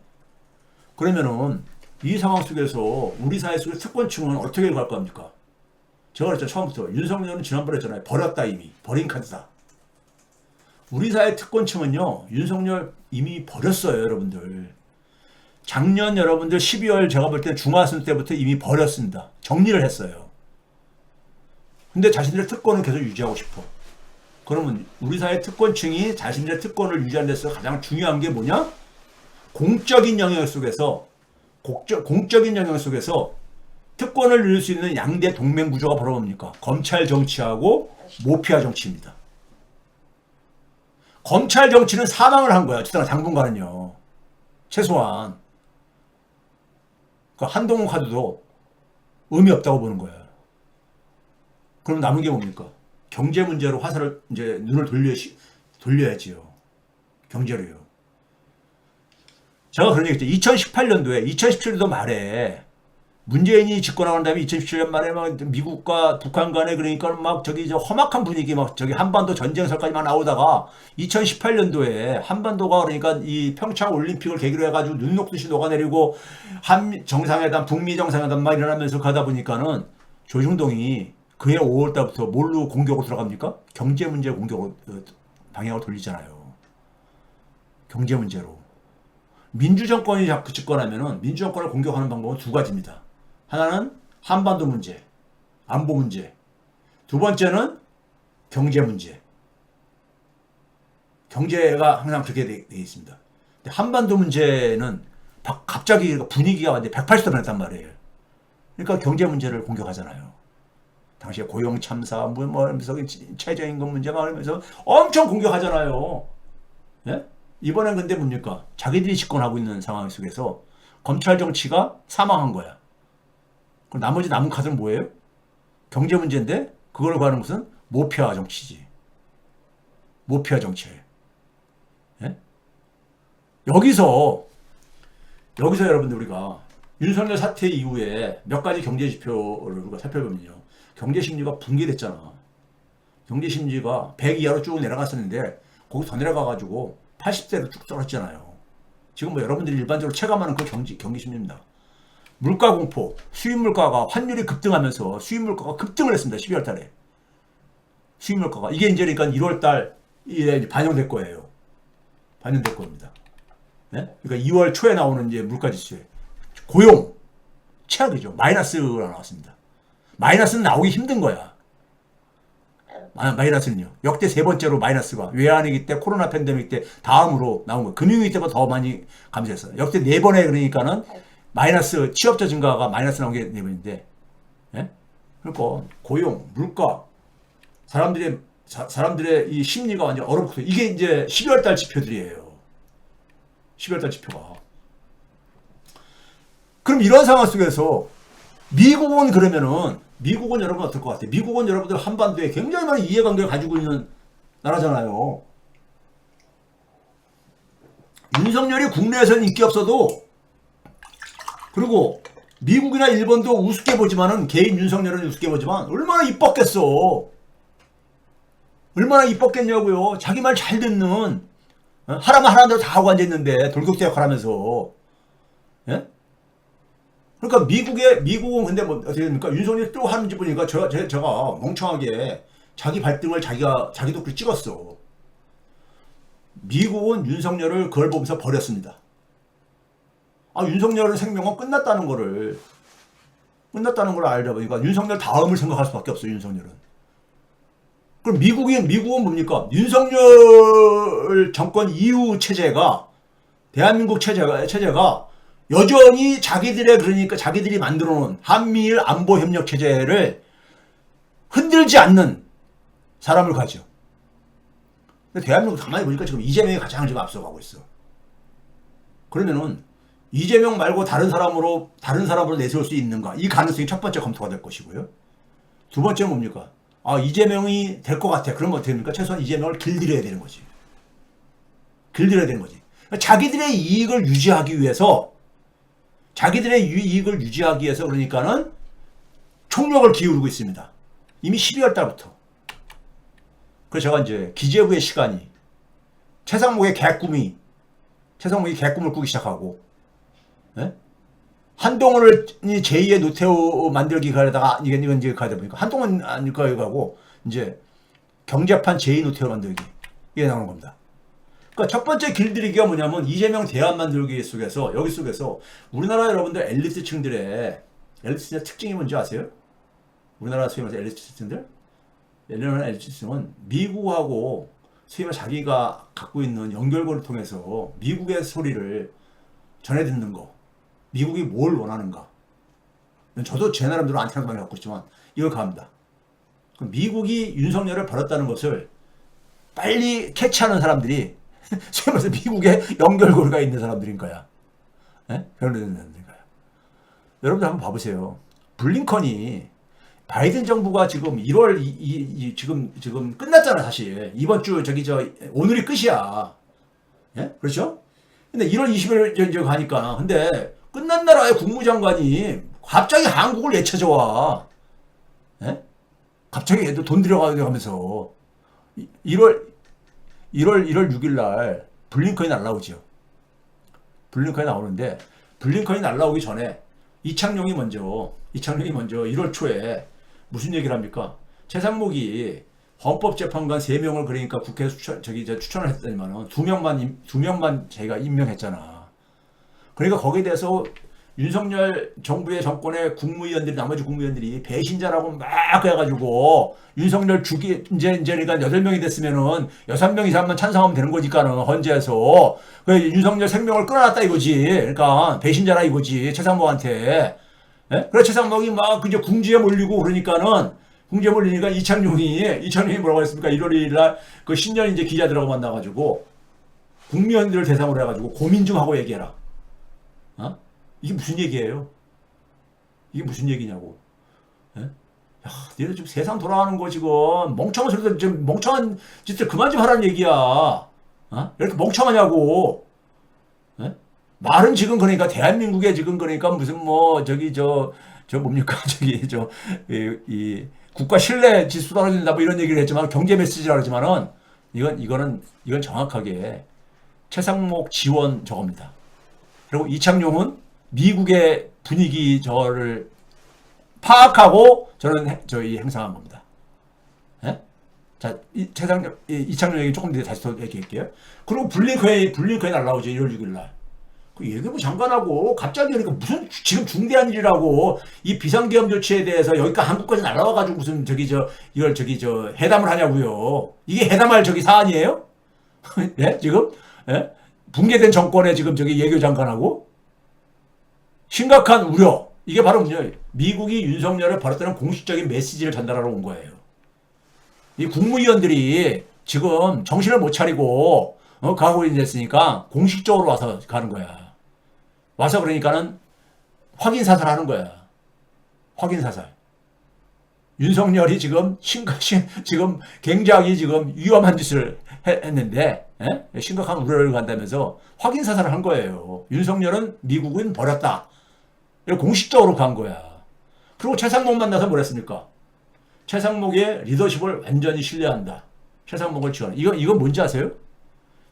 그러면은 이 상황 속에서 우리 사회 속의 특권층은 어떻게 갈 겁니까? 제가 그랬죠. 처음부터. 윤석열은 지난번에 했잖아요. 버렸다 이미. 버린 카드다. 우리 사회 특권층은요. 윤석열 이미 버렸어요. 여러분들. 작년 여러분들 12월 제가 볼 때 중하순 때부터 이미 버렸습니다. 정리를 했어요. 근데 자신들의 특권은 계속 유지하고 싶어. 그러면 우리 사회 특권층이 자신들의 특권을 유지하는 데서 가장 중요한 게 뭐냐? 공적인 영역 속에서 특권을 누릴 수 있는 양대 동맹 구조가 바로 뭡니까? 검찰 정치하고 모피아 정치입니다. 검찰 정치는 사망을 한 거야. 당분간은요. 최소한. 그 한동훈 카드도 의미 없다고 보는 거야. 그럼 남은 게 뭡니까? 경제 문제로 화살을 이제 눈을 돌려야지요. 경제로요. 제가 그런 얘기 했죠. 2017년도 말에 문재인이 집권하고 난 다음에 2017년 말에 막 미국과 북한 간에 그러니까 막 험악한 분위기 막 한반도 전쟁설까지 막 나오다가 2018년도에 한반도가 그러니까 이 평창 올림픽을 계기로 해가지고 눈 녹듯이 녹아내리고 한 정상회담, 북미 정상회담 막 일어나면서 가다 보니까는 조중동이 그해 5월 달부터 뭘로 공격으로 들어갑니까? 경제 문제 공격으로 방향을 돌리잖아요. 경제 문제로. 민주정권이 자꾸 집권하면은 민주정권을 공격하는 방법은 두 가지입니다. 하나는 한반도 문제, 안보 문제. 두 번째는 경제 문제. 경제가 항상 그렇게 돼 있습니다. 근데 한반도 문제는 갑자기 분위기가 완전히 180도 변했단 말이에요. 그러니까 경제 문제를 공격하잖아요. 당시에 고용 참사, 하면서 최저임금 문제 막 하면서 엄청 공격하잖아요. 예? 이번엔 근데 뭡니까? 자기들이 집권하고 있는 상황 속에서 검찰 정치가 사망한 거야. 그럼 나머지 남은 카드는 뭐예요? 경제 문제인데 그걸 구하는 것은 모피아 정치지. 모피아 정치예요. 예? 여기서 여러분들 우리가 윤석열 사태 이후에 몇 가지 경제 지표를 우리가 살펴보면요. 경제 심리가 붕괴됐잖아. 경제 심리가 100 이하로 쭉 내려갔었는데 거기 더 내려가가지고 80대로 쭉 떨어졌잖아요. 지금 뭐 여러분들이 일반적으로 체감하는 그 경기 심리입니다. 물가 공포, 수입 물가가 환율이 급등하면서 수입 물가가 급등을 했습니다. 12월 달에. 수입 물가가. 이게 이제 그러니까 1월 달에 반영될 거예요. 반영될 겁니다. 네? 그러니까 2월 초에 나오는 이제 물가 지수에 고용 최악이죠. 마이너스가 나왔습니다. 마이너스는 나오기 힘든 거야. 마이너스는요. 역대 세 번째로 마이너스가 외환위기 때 코로나 팬데믹 때 다음으로 나온 거예요. 금융위기 때보다 더 많이 감소했어요. 역대 네 번에 그러니까는 마이너스 취업자 증가가 마이너스 나온 게 네 번인데, 예? 그러니까 고용, 물가, 사람들의 이 심리가 완전 얼어붙어. 이게 이제 12월 달 지표들이에요. 12월 달 지표가. 그럼 이런 상황 속에서 미국은 여러분 어떨 것 같아요? 미국은 여러분들 한반도에 굉장히 많은 이해관계를 가지고 있는 나라잖아요. 윤석열이 국내에서는 인기 없어도, 그리고 미국이나 일본도 우습게 보지만은, 개인 윤석열은 우습게 보지만 얼마나 이뻤겠어. 얼마나 이뻤겠냐고요. 자기 말 잘 듣는, 하라면 하라는 대로 다 하고 앉아있는데 돌격대역 하라면서. 예? 그러니까 미국은 근데 뭐 어떻게 됩니까? 윤석열이 또 하는지 보니까 제가 멍청하게 자기 발등을 자기도 그렇게 찍었어. 미국은 윤석열을 그걸 보면서 버렸습니다. 윤석열의 생명은 끝났다는 걸 알다 보니까 윤석열 다음을 생각할 수밖에 없어요, 윤석열은. 그럼 미국은 뭡니까? 윤석열 정권 이후 체제가, 대한민국 체제가 여전히 자기들이 만들어 놓은 한미일 안보협력 체제를 흔들지 않는 사람을 가죠. 근데 대한민국 가만히 보니까 지금 이재명이 가장 지금 앞서가고 있어. 그러면은 이재명 말고 다른 사람으로 내세울 수 있는가? 이 가능성이 첫 번째 검토가 될 것이고요. 두 번째는 뭡니까? 이재명이 될 것 같아. 그러면 어떻게 됩니까? 최소한 이재명을 길들여야 되는 거지. 자기들의 이익을 유지하기 위해서 그러니까는 총력을 기울이고 있습니다. 이미 12월 달부터. 그래서 제가 이제 기재부의 시간이 최상목의 개꿈을 꾸기 시작하고, 예? 한동훈을 제2의 노태우 만들기 가려다가 이건 이제 가다 보니까 한동훈 안 가고 이제 경제판 제2 노태우 만들기, 이게 나오는 겁니다. 그러니까 첫 번째 길들이기가 뭐냐면 이재명 대안 만들기 여기 속에서 우리나라 여러분들 엘리트층들의 특징이 뭔지 아세요? 우리나라 소위 말해서 엘리트층은 미국하고 소위 말해서 자기가 갖고 있는 연결고를 통해서 미국의 소리를 전해 듣는 거, 미국이 뭘 원하는가. 저도 제 나름대로 안티나 많이 갖고 있지만 이걸 갑니다. 그럼 미국이 윤석열을 버렸다는 것을 빨리 캐치하는 사람들이 소위 말해서 미국의 연결고리가 있는 사람들인 거야. 예? 연결되는 사람들인 거야. 여러분들 한번 봐보세요. 블링컨이 바이든 정부가 지금 1월 지금 끝났잖아, 사실. 이번 주 오늘이 끝이야. 예? 그렇죠? 근데 1월 20일 가니까. 근데 끝난 나라의 국무장관이 갑자기 한국을 외쳐줘와. 예? 갑자기 얘도 돈 들여가면서 1월 6일 날 블링컨이 날라오죠. 블링컨이 나오는데, 블링컨이 날라오기 전에 이창용이 먼저 1월 초에 무슨 얘기를 합니까? 최상목이 헌법재판관 3명을 그러니까 국회에서 추천을 했더니만은 2명만 자기가 임명했잖아. 그러니까 거기에 대해서 윤석열 정부의 정권의 나머지 국무위원들이 배신자라고 막 해가지고 윤석열 이제 그러니까 8명이 됐으면은 6명 이상만 찬성하면 되는 거니까는 헌재에서 윤석열 생명을 끊어놨다 이거지. 그러니까 배신자라 이거지, 최상목한테. 예? 그래 최상목이 막 이제 궁지에 몰리고 그러니까 이창용이 뭐라고 했습니까? 1월 2일 날 그 신년 이제 기자들하고 만나가지고 국민들을 대상으로 해가지고 고민 좀 하고 얘기해라. 이게 무슨 얘기예요? 이게 무슨 얘기냐고. 예? 야, 니네 지금 세상 돌아가는 거 지금 멍청한 소리들, 좀 멍청한 짓들 그만 좀 하라는 얘기야. 이렇게 멍청하냐고. 예? 말은 지금 그러니까 대한민국에 지금 그러니까 무슨 뭡니까? 이 국가 신뢰 지수 떨어진다 뭐 이런 얘기를 했지만 경제 메시지라고 하지만은 이건 정확하게 최상목 지원 저겁니다. 그리고 이창용은 미국의 분위기 저를 파악하고 저희 행사한 겁니다. 예? 자, 이창용 얘기 조금 뒤에 다시 더 얘기할게요. 그리고 블링컨이 날라오죠. 1월 6일 날. 그 예교부 장관하고 갑자기 그러니까 무슨 지금 중대한 일이라고 이 비상계엄 조치에 대해서 여기까지 한국까지 날아와가지고 무슨 이걸 회담을 하냐고요. 이게 회담할 사안이에요? 예? 지금? 예? 붕괴된 정권에 지금 예교 장관하고 심각한 우려. 이게 바로 미국이 윤석열을 벌였다는 공식적인 메시지를 전달하러 온 거예요. 이 국무위원들이 지금 정신을 못 차리고 가고 있으니까 공식적으로 와서 가는 거야. 와서 그러니까는 확인 사살하는 거야. 확인 사살. 윤석열이 지금 지금 굉장히 지금 위험한 짓을 했는데 심각한 우려를 간다면서 확인 사살을 한 거예요. 윤석열은 미국은 버렸다. 공식적으로 간 거야. 그리고 최상목 만나서 뭐랬습니까? 최상목의 리더십을 완전히 신뢰한다. 최상목을 지원. 이건 뭔지 아세요?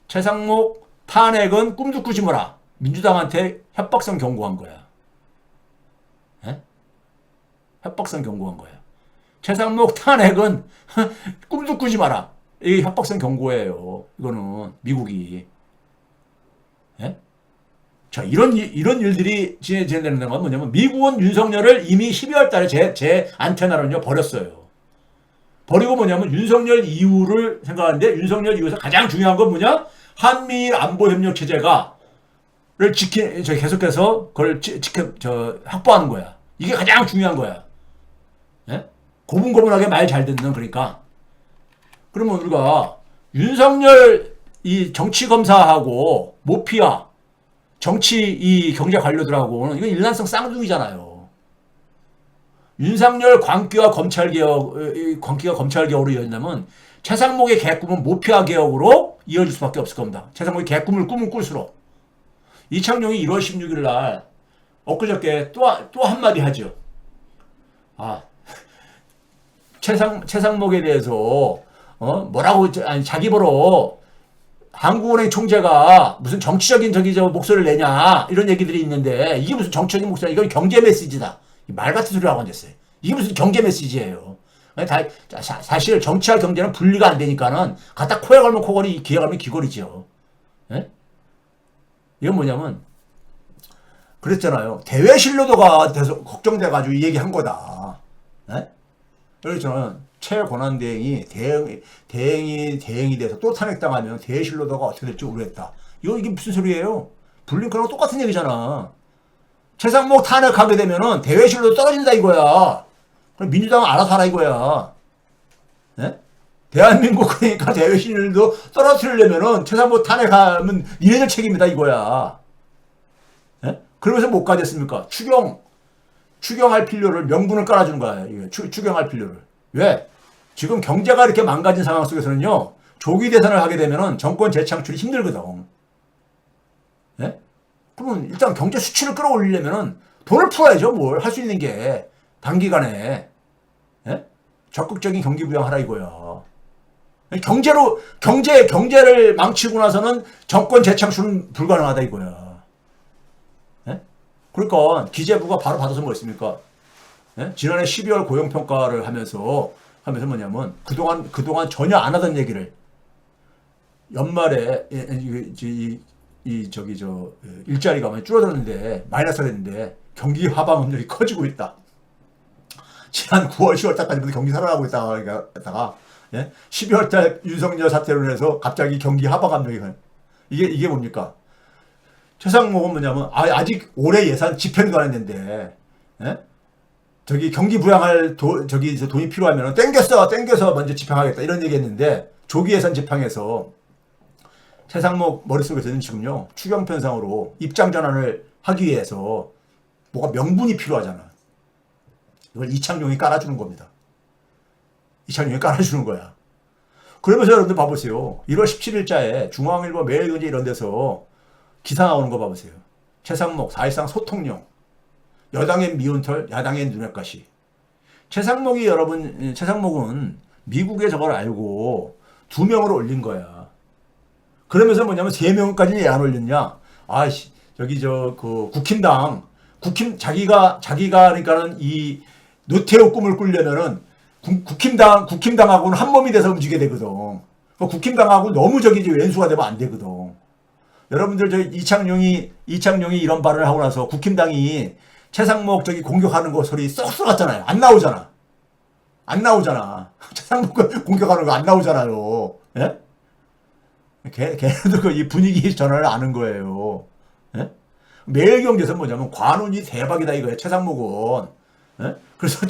최상목 탄핵은 꿈도 꾸지 마라. 민주당한테 협박성 경고한 거야. 에? 협박성 경고한 거야. 최상목 탄핵은 꿈도 꾸지 마라. 이게 협박성 경고예요. 이거는 미국이. 에? 자, 이런 일들이 진행되는 건 뭐냐면 미국은 윤석열을 이미 12월 달에 제 안테나로는요 버렸어요. 버리고 뭐냐면 윤석열 이후를 생각하는데 윤석열 이후에서 가장 중요한 건 뭐냐? 한미일 안보협력 체제를 계속해서 그걸 확보하는 거야. 이게 가장 중요한 거야. 예? 고분고분하게 말 잘 듣는 그러니까. 그러면 우리가 윤석열 이 정치검사하고 모피아 정치 이 경제 관료들하고는 이건 일란성 쌍둥이잖아요. 윤석열 광기가 검찰개혁으로 이어진다면 최상목의 개꿈은 모피아 개혁으로 이어질 수밖에 없을 겁니다. 최상목의 개꿈을 꾸면 꿀수록. 이창용이 1월 16일 날 엊그저께 또 한마디 하죠. 최상목에 대해서 뭐라고 자기 보러 한국은행 총재가 무슨 정치적인 목소리를 내냐 이런 얘기들이 있는데 이게 무슨 정치적인 목소리 이건 경제 메시지다. 말 같은 소리라고 앉았어요. 이게 무슨 경제 메시지예요. 사실 정치와 경제는 분리가 안 되니까는 갖다 코에 걸면 코걸이 귀에 걸면 귀걸이죠. 예? 이건 뭐냐면 그랬잖아요. 대외 신뢰도가 돼서 걱정돼가지고 이 얘기 한 거다. 예? 그래서 저는 최권한대행이 대행이 돼서 또 탄핵당하면 대외 신뢰도가 어떻게 될지 모르겠다. 이게 무슨 소리예요? 블링컨하고 똑같은 얘기잖아. 최상목 탄핵하게 되면은 대외 신뢰도 떨어진다 이거야. 그럼 민주당은 알아서 하라 이거야. 네? 대한민국 그러니까 대외 신뢰도 떨어뜨리려면은 최상목 탄핵하면 니네들 책임이다 이거야. 네? 그러면서 못 가졌습니까? 추경할 필요를 명분을 깔아주는 거야. 이게 추경할 필요를. 왜? 지금 경제가 이렇게 망가진 상황 속에서는요. 조기 대선을 하게 되면은 정권 재창출이 힘들거든. 네? 그러면 일단 경제 수치를 끌어올리려면은 돈을 풀어야죠. 뭘 할 수 있는 게 단기간에 예? 적극적인 경기 부양하라 이거야. 경제를 망치고 나서는 정권 재창출은 불가능하다 이거야. 예? 그러니까 기재부가 바로 받아서 뭐 했습니까? 예? 지난해 12월 고용평가를 하면서 뭐냐면 그동안 전혀 안 하던 얘기를 연말에 일자리가 많이 줄어들었는데 마이너스가 됐는데 경기 하방 확률이 커지고 있다. 지난 9월 10월 달까지부터 경기 살아나고 있다가 12월 달 윤석열 사태로 인해서 갑자기 경기 하방 압력이 이게 뭡니까? 최상목은 뭐냐면 아직 올해 예산 집행도 안 했는데 경기 부양할 돈이 필요하면 땡겨서 먼저 집행하겠다 이런 얘기했는데 조기 예산 집행해서 최상목 머릿속에서는 지금요 추경 편성으로 입장 전환을 하기 위해서 뭐가 명분이 필요하잖아. 이걸 이창용이 깔아주는 겁니다. 이창용이 깔아주는 거야. 그러면서 여러분들 봐보세요. 1월 17일자에 중앙일보 매일경제 이런 데서 기사 나오는 거 봐보세요. 최상목 사실상 소통용. 여당의 미운털, 야당의 눈엣가시. 최상목은 미국에 저걸 알고 2명으로 올린 거야. 그러면서 뭐냐면 3명까지 왜 안 올렸냐? 자기가 그러니까는 이 노태우 꿈을 꾸려면은 국힘당하고는 한 몸이 돼서 움직여야 되거든. 국힘당하고 너무 왼수가 되면 안 되거든. 여러분들 저 이창용이 이런 발언을 하고 나서 국힘당이 최상목 저기 공격하는 거 소리 쏙 쏘았잖아요. 안 나오잖아. 안 나오잖아. 최상목 공격하는 거 안 나오잖아요. 예? 걔네도 그 이 분위기 전환을 아는 거예요. 예? 매일경제에서 뭐냐면 관운이 대박이다 이거예요. 최상목은. 예? 그래서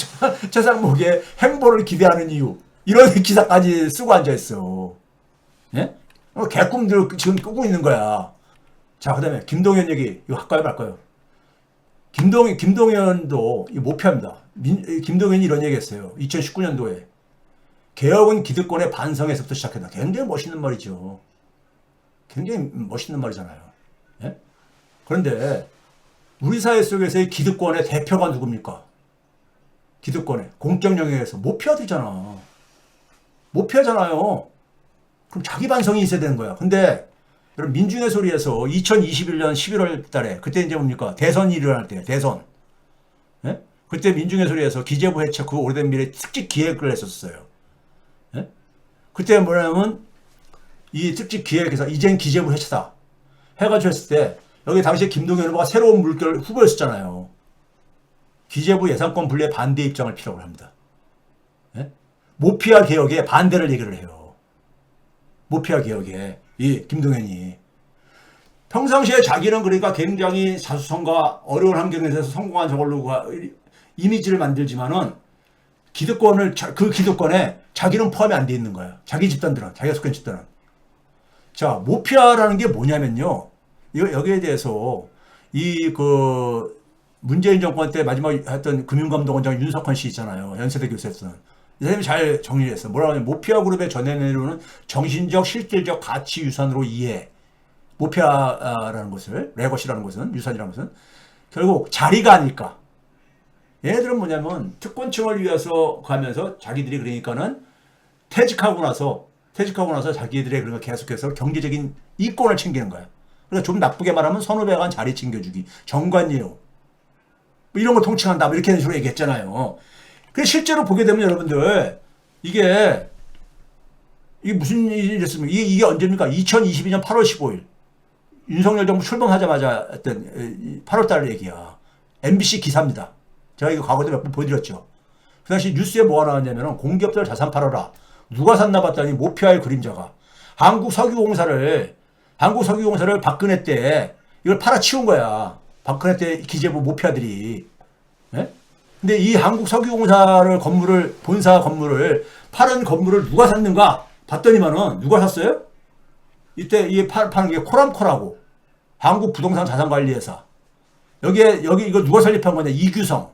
최상목의 행보를 기대하는 이유 이런 기사까지 쓰고 앉아있어. 예? 개꿈들 지금 꾸고 있는 거야. 자, 그 다음에 김동연 얘기 이거 할까요 말까요? 김동연도 모피합니다. 김동연이 이런 얘기 했어요. 2019년도에 개혁은 기득권의 반성에서부터 시작한다. 굉장히 멋있는 말이죠. 굉장히 멋있는 말이잖아요. 예? 그런데 우리 사회 속에서의 기득권의 대표가 누굽니까? 기득권의 공적 영역에서 모피아들이잖아. 모피하잖아요. 그럼 자기 반성이 있어야 되는 거야. 근데 여러분 민중의 소리에서 2021년 11월 달에 그때 이제 뭡니까? 대선이 일어날 때예요. 대선. 예? 그때 민중의 소리에서 기재부 해체 그 오래된 미래 특집 기획을 했었어요. 예? 그때 뭐냐면 이 특집 기획에서 이젠 기재부 해체다 해가지고 했을 때 여기 당시에 김동연 후보가 새로운 물결 후보였었잖아요. 기재부 예산권 분리에 반대 입장을 피력을 합니다. 예? 모피아 개혁에 반대를 얘기를 해요. 모피아 개혁에 이 김동연이 평상시에 자기는 그러니까 굉장히 자수성가 어려운 환경에서 성공한 저걸로 이미지를 만들지만은 기득권을 그 기득권에 자기는 포함이 안 돼 있는 거야. 자기 집단들은 자기가 속한 집단은. 자, 모피아라는 게 뭐냐면요. 여기에 대해서 이 그 문재인 정권 때 마지막 했던 금융감독원장 윤석헌 씨 있잖아요. 연세대 교수였던. 이 사람이 잘 정리를 했어. 뭐라고 하냐면 모피아 그룹의 전해내려오는 정신적 실질적 가치 유산으로 이해. 모피아라는 것을 레거시라는 것은 유산이라는 것은 결국 자리가 아닐까. 얘네들은 뭐냐면 특권층을 위해서 가면서 자기들이 그러니까는 퇴직하고 나서 자기들의 그런 거 계속해서 경제적인 이권을 챙기는 거야. 그러니까 좀 나쁘게 말하면 선후배관 자리 챙겨주기, 정관예우 뭐 이런 걸 통칭한다. 뭐 이렇게 식으로 얘기했잖아요. 그래서 실제로 보게 되면 여러분들 이게 무슨 일이었습니까? 이게 언제입니까? 2022년 8월 15일 윤석열 정부 출범하자마자 했던 8월달 얘기야. MBC 기사입니다. 제가 이거 과거에 몇 번 보여드렸죠. 그 당시 뉴스에 뭐가 나왔냐면 공기업들 자산 팔아라. 누가 샀나 봤더니 모피아의 그림자가 한국석유공사를 박근혜 때 이걸 팔아치운 거야. 박근혜 때 기재부 모피아들이. 예? 근데 이 한국석유공사를 본사 건물을 파는 건물을 누가 샀는가 봤더니만은 누가 샀어요? 이때 이 파는 게 코람코라고 한국부동산 자산관리회사. 여기 이거 누가 설립한 거냐? 이규성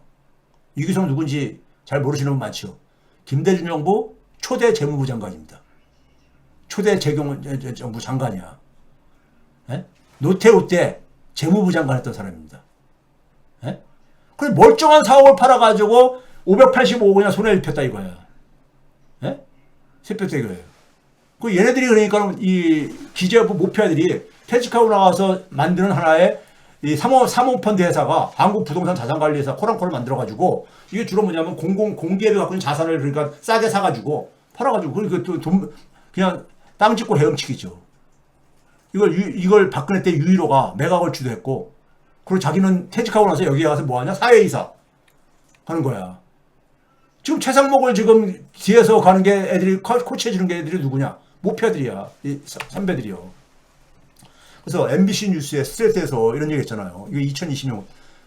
누군지 잘 모르시는 분 많죠. 김대중 정부 초대 재무부 장관입니다. 초대 정부 장관이야. 예? 노태우 때 재무부 장관 했던 사람입니다. 예? 그래 멀쩡한 사업을 팔아가지고 585억 원이나 손에 입혔다 이거야. 예? 세폈다 이거예요. 그 얘네들이 그러니까 이 기재부 모피아들이 퇴직하고 나가서 만드는 하나의 이 사모펀드 회사가 한국부동산 자산관리회사 코랑코를 만들어가지고 이게 주로 뭐냐면 공기업이 갖고 있는 자산을 그러니까 싸게 사가지고 팔아가지고 그러니까 또 돈 그냥 땅 짓고 헤엄치기죠. 이걸 박근혜 때 유일호가 매각을 주도했고 그리고 자기는 퇴직하고 나서 여기에 가서 뭐하냐 사회이사 하는 거야. 지금 최상목을 지금 뒤에서 가는 게 애들이 코치해주는 게 애들이 누구냐? 모피아들이야. 이 선배들이요. 그래서 MBC 뉴스에 스트레스에서 이런 얘기 했잖아요. 이거 2020년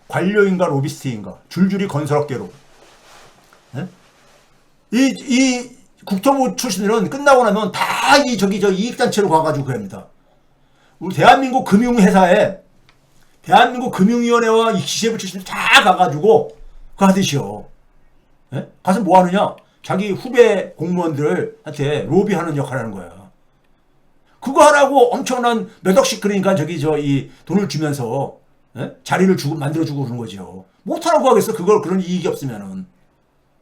관료인가 로비스트인가 줄줄이 건설업계로. 네? 이 국토부 출신들은 끝나고 나면 다 저 이익단체로 가가지고 그럽니다. 우리 대한민국 금융위원회와 이 기재부 출신들 다 가가지고 그 하듯이요. 네? 가서 뭐 하느냐? 자기 후배 공무원들한테 로비하는 역할을 하는 거야. 그거 하라고 엄청난 몇 억씩 그러니까 이 돈을 주면서 예? 자리를 만들어주고 그러는 거죠. 못하라고 하겠어. 그런 이익이 없으면은.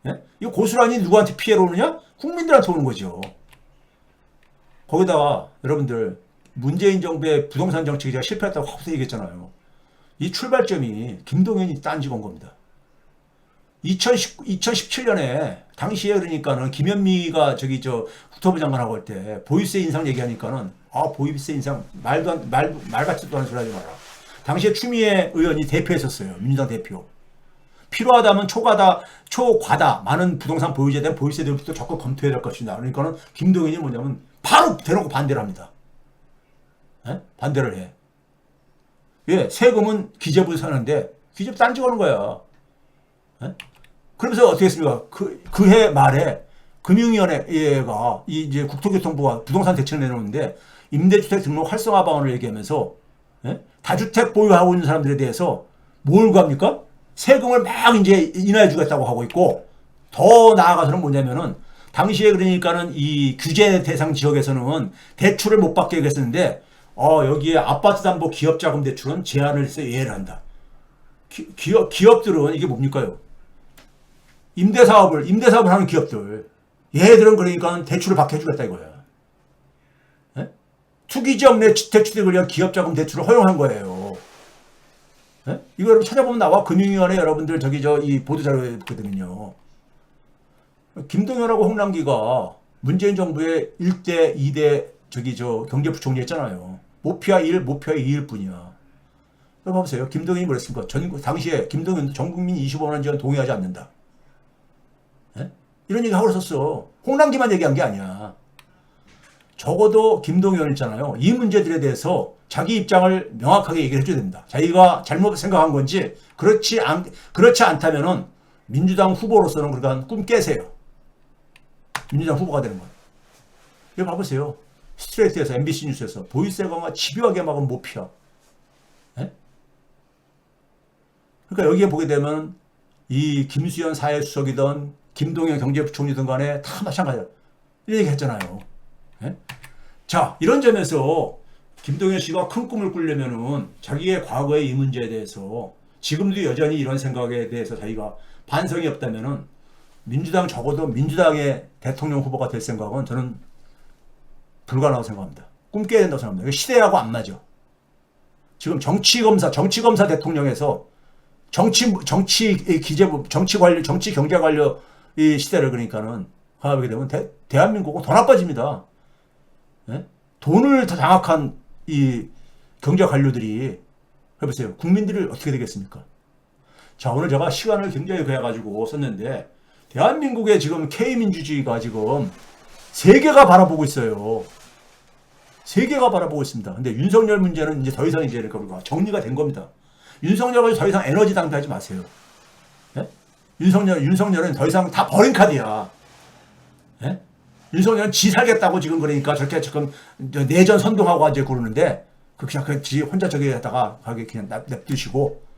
예? 이거 고스란히 누구한테 피해를 오느냐? 국민들한테 오는 거죠. 거기다가 여러분들 문재인 정부의 부동산 정책이 제가 실패했다고 하고서 얘기했잖아요. 이 출발점이 김동연이 딴지건 겁니다. 2017년에 당시에 그러니까는 김현미가 국토부 장관하고 할 때 보유세 인상 얘기하니까는 보이비스 인상 말 같지도 않은 소리 하지 마라. 당시에 추미애 의원이 대표했었어요. 민주당 대표. 필요하다면 초과다 많은 부동산 보유자에 대한 보유세 대부터 적극 검토해야 될 것이다. 그러니까는 김동연이 뭐냐면 바로 대놓고 반대를 합니다. 에? 반대를 해. 예, 세금은 기재부에서 사는데 기재부 딴지 거는 거야. 에? 그러면서 어떻게 했습니까? 그 해 말에 금융위원회가 이제 국토교통부가 부동산 대책을 내놓는데 임대주택 등록 활성화 방안을 얘기하면서 예? 다주택 보유하고 있는 사람들에 대해서 뭘 합니까? 세금을 막 이제 인하해 주겠다고 하고 있고, 더 나아가서는 뭐냐면은 당시에 그러니까는 이 규제 대상 지역에서는 대출을 못 받게 했었는데 여기에 아파트 담보 기업 자금 대출은 제한을 해서 예외를 한다. 기업들은 이게 뭡니까요? 임대사업을 하는 기업들, 얘들은 그러니까 대출을 받게 해주겠다 이거야. 예? 투기지역 내 주택주택을 위한 기업 자금 대출을 허용한 거예요. 예? 이거 여러분 찾아보면 나와. 금융위원회 여러분들 이 보도자료에 있거든요. 김동연하고 홍남기가 문재인 정부의 1대, 2대 경제부총리 했잖아요. 모피아 1, 모피아 2일 뿐이야. 여러분 봐보세요. 김동연이 뭐랬습니까? 당시에 김동연도 전국민 25만 지원 동의하지 않는다. 예? 이런 얘기 하고 있었어. 홍남기만 얘기한 게 아니야. 적어도 김동연 있잖아요. 이 문제들에 대해서 자기 입장을 명확하게 얘기를 해줘야 된다. 자기가 잘못 생각한 건지 그렇지 않다면은 민주당 후보로서는 그러니까 꿈 깨세요. 민주당 후보가 되는 거예요. 이거 봐보세요. 스트레이트에서 MBC 뉴스에서 보이스 강화 집요하게 막은 모피아. 예? 그러니까 여기에 보게 되면 이 김수현 사회수석이든 김동연 경제부총리든 간에 다 마찬가지야. 이런 얘기 했잖아요. 예? 자, 이런 점에서 김동연 씨가 큰 꿈을 꾸려면은 자기의 과거의 이 문제에 대해서 지금도 여전히 이런 생각에 대해서 자기가 반성이 없다면은 적어도 민주당의 대통령 후보가 될 생각은 저는 불가능하다고 생각합니다. 꿈 깨야 된다고 생각합니다. 시대하고 안 맞아. 지금 정치검사 대통령에서 정치 경제 관료 이 시대를 그러니까는 가게 되면 대한민국은 더 나빠집니다. 예? 돈을 다 장악한 이 경제 관료들이 해보세요. 국민들이 어떻게 되겠습니까? 자, 오늘 제가 시간을 굉장히 그래가지고 썼는데 대한민국의 지금 K민주주의가 지금 세계가 바라보고 있어요. 세계가 바라보고 있습니다. 근데 윤석열 문제는 이제 더 이상 이제 그러니까 정리가 된 겁니다. 윤석열은 더 이상 에너지 낭비하지 마세요. 예? 윤석열은 더 이상 다 버린 카드야. 예? 윤석열은 지 살겠다고 지금 그러니까 저렇게 지금 내전 선동하고 이제 그러는데 그냥 지 혼자 저기 하다가 그냥 냅두시고